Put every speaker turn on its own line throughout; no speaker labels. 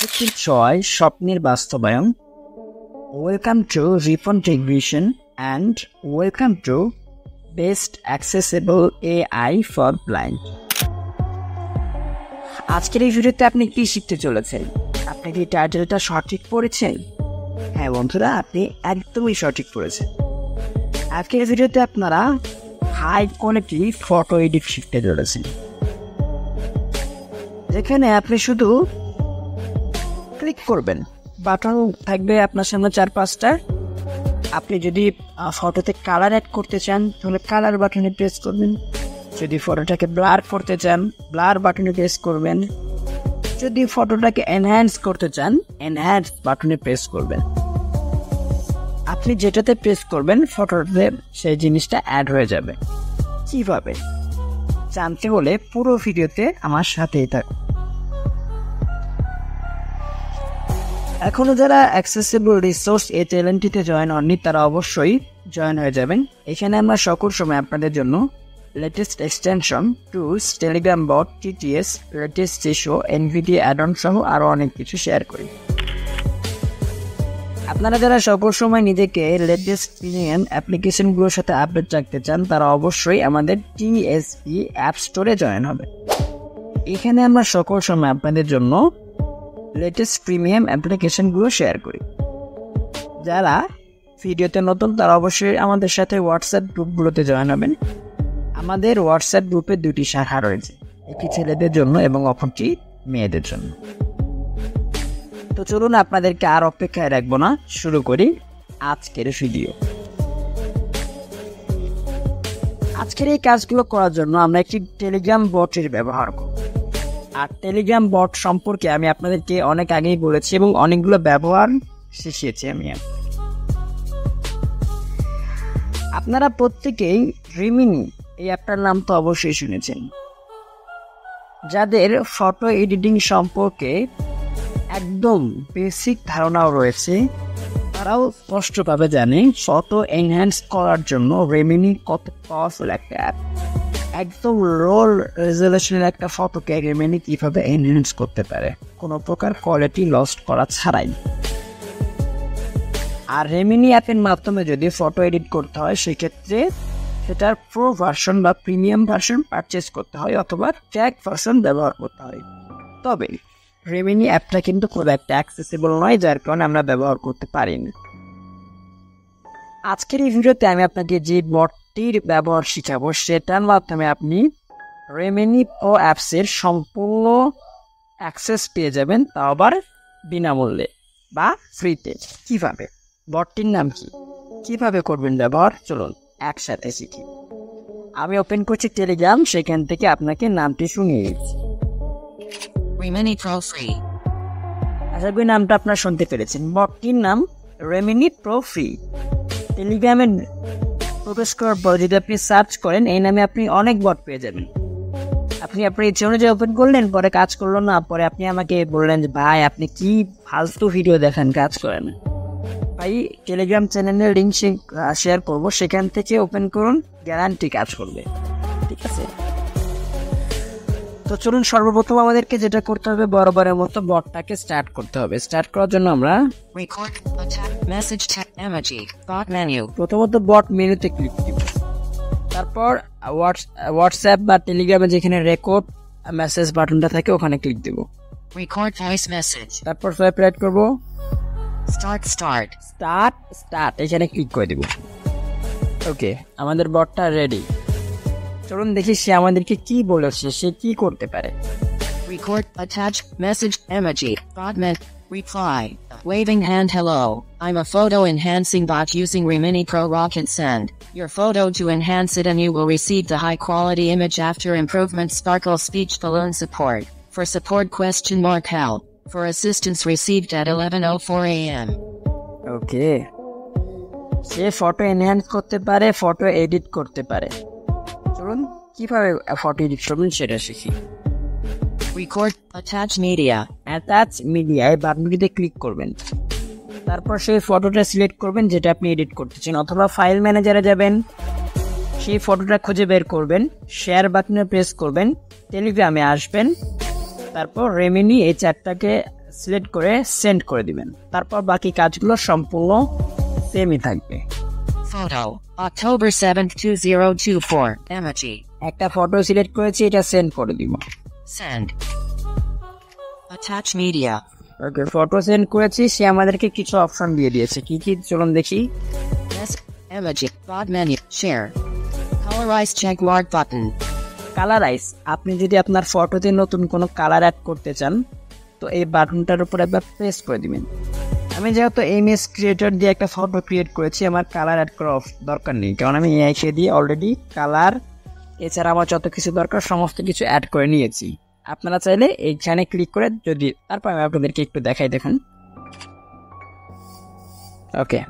প্রকৃতির ছোঁয়ায় স্বপ্নের বাস্তবায়ন। Welcome to Rifon techvision and welcome to best accessible AI for blind. আজকের এই ভিডিওতে আপনি কি শিখতে চলেছেন? আপনি কি টাইটেলটা সঠিক পড়েছেন? হ্যাঁ বন্ধুরা, আপনি একদমই সঠিক পড়েছেন। আজকের ভিডিওতে আপনারা হাই কোয়ালিটি ফটো এডিট শিখতে চলেছেন, যেখানে আপনি শুধু ক্লিক করবেন, বাটন থাকবে আপনার সামনে 4-5টা। আপনি যদি ফটোতে কালার অ্যাড করতে চান তাহলে কালার বাটনে প্রেস করবেন, যদি ফটোটাকে ব্লার করতে চান ব্লার বাটনে প্রেস করবেন, যদি ফটোটাকে এনহ্যান্স করতে চান এনহ্যান্স বাটনে প্রেস করবেন। আপনি যেটাতে প্রেস করবেন ফটোতে সেই জিনিসটা অ্যাড হয়ে যাবে। কিভাবে জানতে হলে পুরো ভিডিওতে আমার সাথেই থাকুন। এখনো যারা অ্যাক্সেসিবল রিসোর্স এই চ্যানেলটিতে জয়েন হননি তারা অবশ্যই জয়েন হয়ে যাবেন। এখানে আমরা সকল সময় আপনাদের জন্য latest extension, tools, Telegram bot, TTS, latest issue, NVDA add-on সহ আরও অনেক কিছু শেয়ার করি। আপনারা যারা সকল সময় নিজেকে লেটেস্ট প্রিমিয়াম অ্যাপ্লিকেশনগুলোর সাথে আপডেট রাখতে চান তারা অবশ্যই আমাদের টিএসপি অ্যাপ স্টোরে জয়েন হবে। এখানে আমরা সকল সময় আপনাদের জন্য লেটেস্ট প্রিমিয়াম অ্যাপ্লিকেশনগুলো শেয়ার করি। যারা ভিডিওতে নতুন তারা অবশ্যই আমাদের সাথে হোয়াটসঅ্যাপ গ্রুপগুলোতে জয়েন হবেন। আমাদের হোয়াটসঅ্যাপ গ্রুপে 2টি শাখা রয়েছে, একটি ছেলেদের জন্য এবং অপরটি মেয়েদের জন্য। তো চলুন আপনাদেরকে আর অপেক্ষায় রাখবো না, শুরু করি আজকের ভিডিও। আজকের এই কাজগুলো করার জন্য আমরা একটি টেলিগ্রাম বটের ব্যবহার করব। আর টেলিগ্রাম বট সম্পর্কে আমি আপনাদেরকে অনেক আগেই বলেছি এবং অনেকগুলো ব্যবহার শিখিয়েছি আমি। আপনারা প্রত্যেকেই রিমিনি এই অ্যাপটার নাম তো অবশ্যই শুনেছেন। যাদের ফটো এডিটিং সম্পর্কে একদম বেসিক ধারণাও রয়েছে তারাও স্পষ্টভাবে জানে ফটো এনহ্যান্স করার জন্য রিমিনি কত পাওয়ারফুল একটা অ্যাপ। একদম রোল রেজলিউশনের একটা ফটোকে রিমিনি কীভাবে এনহ্যান্স করতে পারে কোনো প্রকার কোয়ালিটি লস্ট করা ছাড়াই। আর রিমিনি অ্যাপের মাধ্যমে যদি ফটো এডিট করতে হয় সেক্ষেত্রে সেটার প্রো ভার্সন বা প্রিমিয়াম ভার্সন পারচেস করতে হয় অথবা ট্র্যাক ভার্সন ব্যবহার করতে হয়। তবে রিমিনি অ্যাপটা কিন্তু খুব একটা অ্যাক্সেসিবল নয়, যার কারণে আমরা ব্যবহার করতে পারি না। আজকের এই ভিডিওতে আমি আপনাকে যে বটটির ব্যবহার শিখাবো সেটার মাধ্যমে আপনি রিমিনি প্রো অ্যাপসের সম্পূর্ণ অ্যাক্সেস পেয়ে যাবেন, তাও আবার বিনামূল্যে বা ফ্রিতে। কিভাবে, বটটির নাম কি, কিভাবে করবেন ব্যবহার, চলুন একসাথে শিখি। আমি ওপেন করছি টেলিগ্রাম, সেখান থেকে আপনাকে নামটি শুনিয়ে দিচ্ছি।
Rimini Pro Free.
আশা করি নামটা আপনারা শুনতে পেরেছেন। বটটির নাম রিমিনি প্রো ফ্রি। টেলিগ্রামে প্রবেশ করার পর যদি আপনি সার্চ করেন এই নামে আপনি অনেক বট পেয়ে যাবেন। আপনি আপনার ইচ্ছে অনুযায়ী ওপেন করলেন, পরে কাজ করলো না, পরে আপনি আমাকে বললেন যে ভাই আপনি কি ফালতু ভিডিও দেখেন, কাজ করেন। ভাই টেলিগ্রাম চ্যানেলের লিঙ্ক শেয়ার করবো, সেখান থেকে ওপেন করুন, গ্যারান্টি কাজ করবে। ঠিক আছে, তো চলুন সর্বপ্রথম আমাদেরকে যেটা করতে হবে বরাবরের মতো বটটাকে স্টার্ট করতে হবে। স্টার্ট করার জন্য আমরা
Record attack message tag emoji bot menu.
প্রথমত বট মেনুতে ক্লিক দিব, তারপর হোয়াটসঅ্যাপ বা টেলিগ্রামে যেখানে রেকর্ড মেসেজ বাটনটা থাকে ওখানে ক্লিক দিব।
Record voice message.
তারপর সোয়াইপ রাইট করব,
Start.
স্টার্ট এখানে ক্লিক করে দিব। ওকে, আমাদের বটটা রেডি। চলুন দেখি সে আমাদেরকে কি বলেছে, সে কি করতে পারে।
Record attach message emoji bot reply waving hand hello. I'm a photo enhancing bot using Rimini Pro Rocket Send your photo to enhance it and you will receive the high quality image after improvement. Sparkle speech balloon support. For support help. For assistance received at 11:04 a.m.
Okay, say photo enhance করতে পারে, photo edit করতে পারে। চলুন কিভাবে photo edit করবেন সেটা শিখি।
Record attach media.
Attach মিডিয়ায় বাটনটিতে ক্লিক করবেন, তারপর সেই ফটোটা সিলেক্ট করবেন যেটা আপনি এডিট করতে চান, অথবা ফাইল ম্যানেজারে যাবেন, সেই ফটোটা খুঁজে বের করবেন, শেয়ার বাটনে প্রেস করবেন, টেলিগ্রামে আসবেন, তারপর রিমিনি এই চ্যাটটাকে সিলেক্ট করে সেন্ড করে দিবেন। তারপর বাকি কাজগুলো সম্পূর্ণ সেমই থাকবে।
Photo, October 7th, 2024. Emoji.
একটা ফটো সিলেক্ট করেছি, এটা সেন্ড করে দিব।
Send. Attach media.
ওকে, ফটো সেন্ড করেছি, সে আমাদেরকে কিছু অপশন দিয়ে দিয়েছে। কি কি চলুন দেখি।
Yes. Emoji. Bod menu. Share. Colorize check mark button.
Colourise, আপনি যদি আপনার ফটোতে নতুন কোনো কালার অ্যাড করতে চান তো এই বাটনটার উপর একবার প্রেস করে দিবেন। আমি যেহেতু ইমেজ ক্রিয়েটর দিয়ে একটা ফটো ক্রিয়েট করেছি, আমার কালার অ্যাড করার দরকার নেই, কারণ আমি এআই দিয়ে অলরেডি কালার এছাড়া আমার যত কিছু দরকার সমস্ত কিছু অ্যাড করে নিয়েছি। আপনারা চাইলে এইখানে ক্লিক করে যদি তারপর আমি আপনাদেরকে একটু দেখাই, দেখুন। ওকে,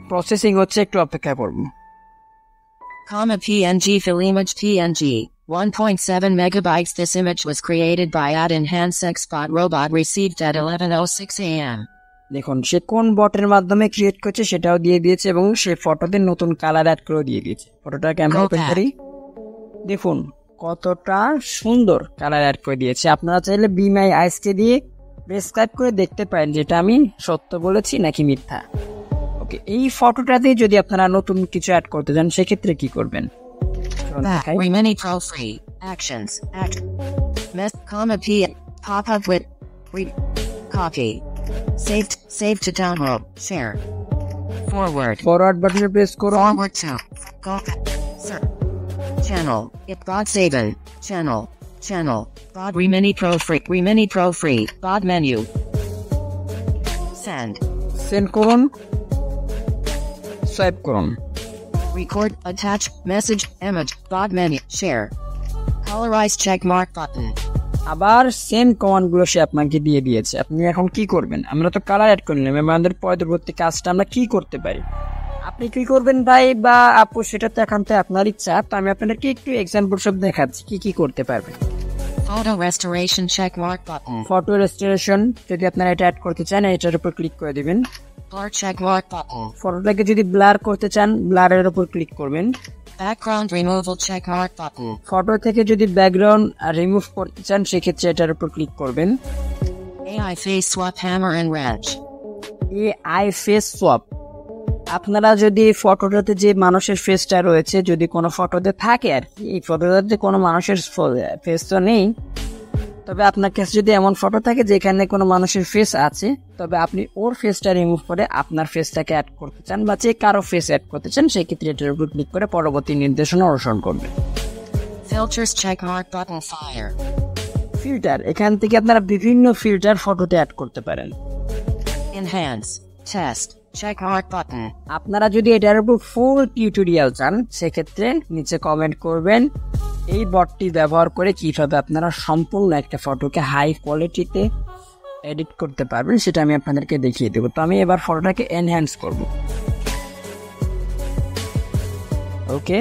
প্রসেসিং হচ্ছে, একটু অপেক্ষা করব।
PNG fill image PNG. 1.7 megabytes. This image was created by Enhance Xbot robot received at 11:06 a.m.
দেখুন সে কোন বটের মাধ্যমে ক্রিয়েট করছে সেটাও দিয়ে দিয়েছে এবং সে ফটোতে নতুন কালার অ্যাড করে দিয়ে দিয়েছে। ফটোটাকে আমরা ওপেন করি, দেখুন কতটা সুন্দর কালার অ্যাড করে দিয়েছে। আপনারা চাইলে বি মাই আইসকে দিয়ে প্রেসক্রাইব করে দেখতে পারেন যেটা আমি সত্য বলেছি নাকি মিথ্যা। ওকে, এই ফটোটাতে যদি আপনারা নতুন কিছু অ্যাড করতে চান সেক্ষেত্রে কি করবেন?
Remini Pro free actions act P pop up with copy save to download share
forward বাটনে প্রেস করুন।
forward to go sir channel bod saven channel bod Remini Pro free bod menu
send করুন, swipe করুন।
Record, attach, message, image, bod menu, share. Colorize check mark button.
আবার same কমান্ডগুলো সে আপনাকে দিয়ে দিয়েছে। আপনি এখন কি করবেন? আমরা তো কালার অ্যাড করে নিলাম, আমাদের পরবর্তী কাজটা আমরা কি করতে পারি? আপনি কি করবেন ভাই বা আপু, সেটা তো একান্ত আপনার ইচ্ছা। তো আমি আপনাদেরকে একটু এক্সাম্পল সব দেখাচ্ছি কি কি করতে পারবেন।
Photo restoration check mark button.
Photo restoration যদি আপনারা এটা অ্যাড করতে চান এটার উপর ক্লিক করে দিবেন।
Blur check mark button.
ফটোটাকে যদি ব্লার করতে চান ব্লারের উপর ক্লিক করবেন।
Background removal check mark button.
Photo থেকে যদি ব্যাকগ্রাউন্ড রিমুভ করতে চান সেক্ষেত্রে এটার উপর ক্লিক করবেন।
AI face swap hammer and wrench.
AI face swap, আপনারা যদি ফটোটাতে যে মানুষের ফেসটা রয়েছে যদি কোনো ফটোতে থাকে আর কি, এই ফটোটাতে কোনো মানুষের ফেস তো নেই, তবে আপনার কাছে যদি এমন ফটো থাকে যেখানে কোনো মানুষের ফেস আছে, তবে আপনি ওর ফেসটা রিমুভ করে আপনার ফেসটাকে অ্যাড করতে চান বা যে কারো ফেস অ্যাড করতে চান সেক্ষেত্রে এটার উপর ক্লিক করে পরবর্তী নির্দেশনা অনুসরণ করবেন।
Filters check mark button fire.
Filter, এখান থেকে আপনারা বিভিন্ন ফিল্টার ফটোতে অ্যাড করতে পারেন।
Enhance test check mark button.
আপনারা যদি এটার উপর ফুল টিউটোরিয়াল চান সেক্ষেত্রে নিচে কমেন্ট করবেন এই বটটি ব্যবহার করে কিভাবে আপনারা সম্পূর্ণ একটা ফটোকে হাই কোয়ালিটিতে এডিট করতে পারবেন সেটা আমি আপনাদেরকে দেখিয়ে দেবো। তো আমি এবার ফটোটাকে এনহ্যান্স করব। ওকে,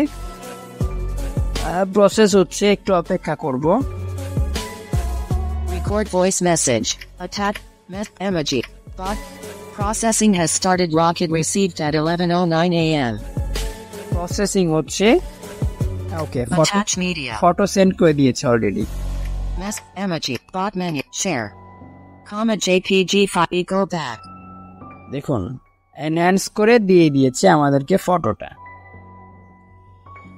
প্রসেস হচ্ছে, একটু অপেক্ষা করব।
Record voice message. Attach emoji. Bot processing has started. Rocket received at 11:09 a.m.
Processing হচ্ছে। ওকে,
Attach media.
ফটো সেন্ড করে দিয়েছে already.
Emoji. Bot menu. Share. JPG file. Go back.
দেখুন এনহ্যান্স করে দিয়ে দিয়েছে আমাদেরকে ফটোটা।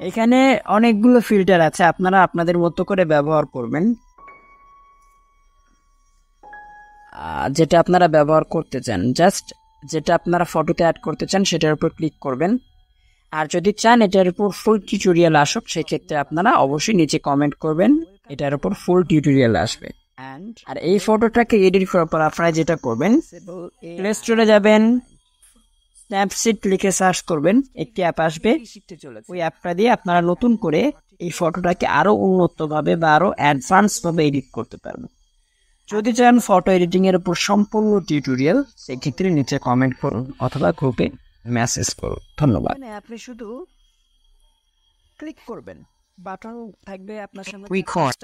এখানে অনেকগুলো ফিল্টার আছে, আপনারা আপনাদের মতো করে ব্যবহার করবেন। যেটা আপনারা ব্যবহার করতে চান, জাস্ট যেটা আপনারা ফটোতে অ্যাড করতে চান সেটার উপর ক্লিক করবেন। আর যদি চান এটার উপর ফুল টিউটোরিয়াল আসুক সেক্ষেত্রে আপনারা অবশ্যই নিচে কমেন্ট করবেন, এটার উপর ফুল টিউটোরিয়াল আসবে। আর এই ফটোটাকে এডিট করার পর আপনারা যেটা করবেন, প্লে স্টোরে যাবেন, স্ন্যাপসিট লিখে সার্চ করবেন, একটি অ্যাপ আসবে, ওই অ্যাপটা দিয়ে আপনারা নতুন করে এই ফটোটাকে আরো উন্নতভাবে বা আরো অ্যাডভান্স ভাবে এডিট করতে পারবেন। যদি চান ফটো এডিটিং এর উপর সম্পূর্ণ টিউটোরিয়াল সেক্ষেত্রে নিচে কমেন্ট করুন অথবা গ্রুপে মেসেজ করুন। ধন্যবাদ। আপনি শুধু ক্লিক করবেন, বাটন থাকবে আপনার সামনে
Record.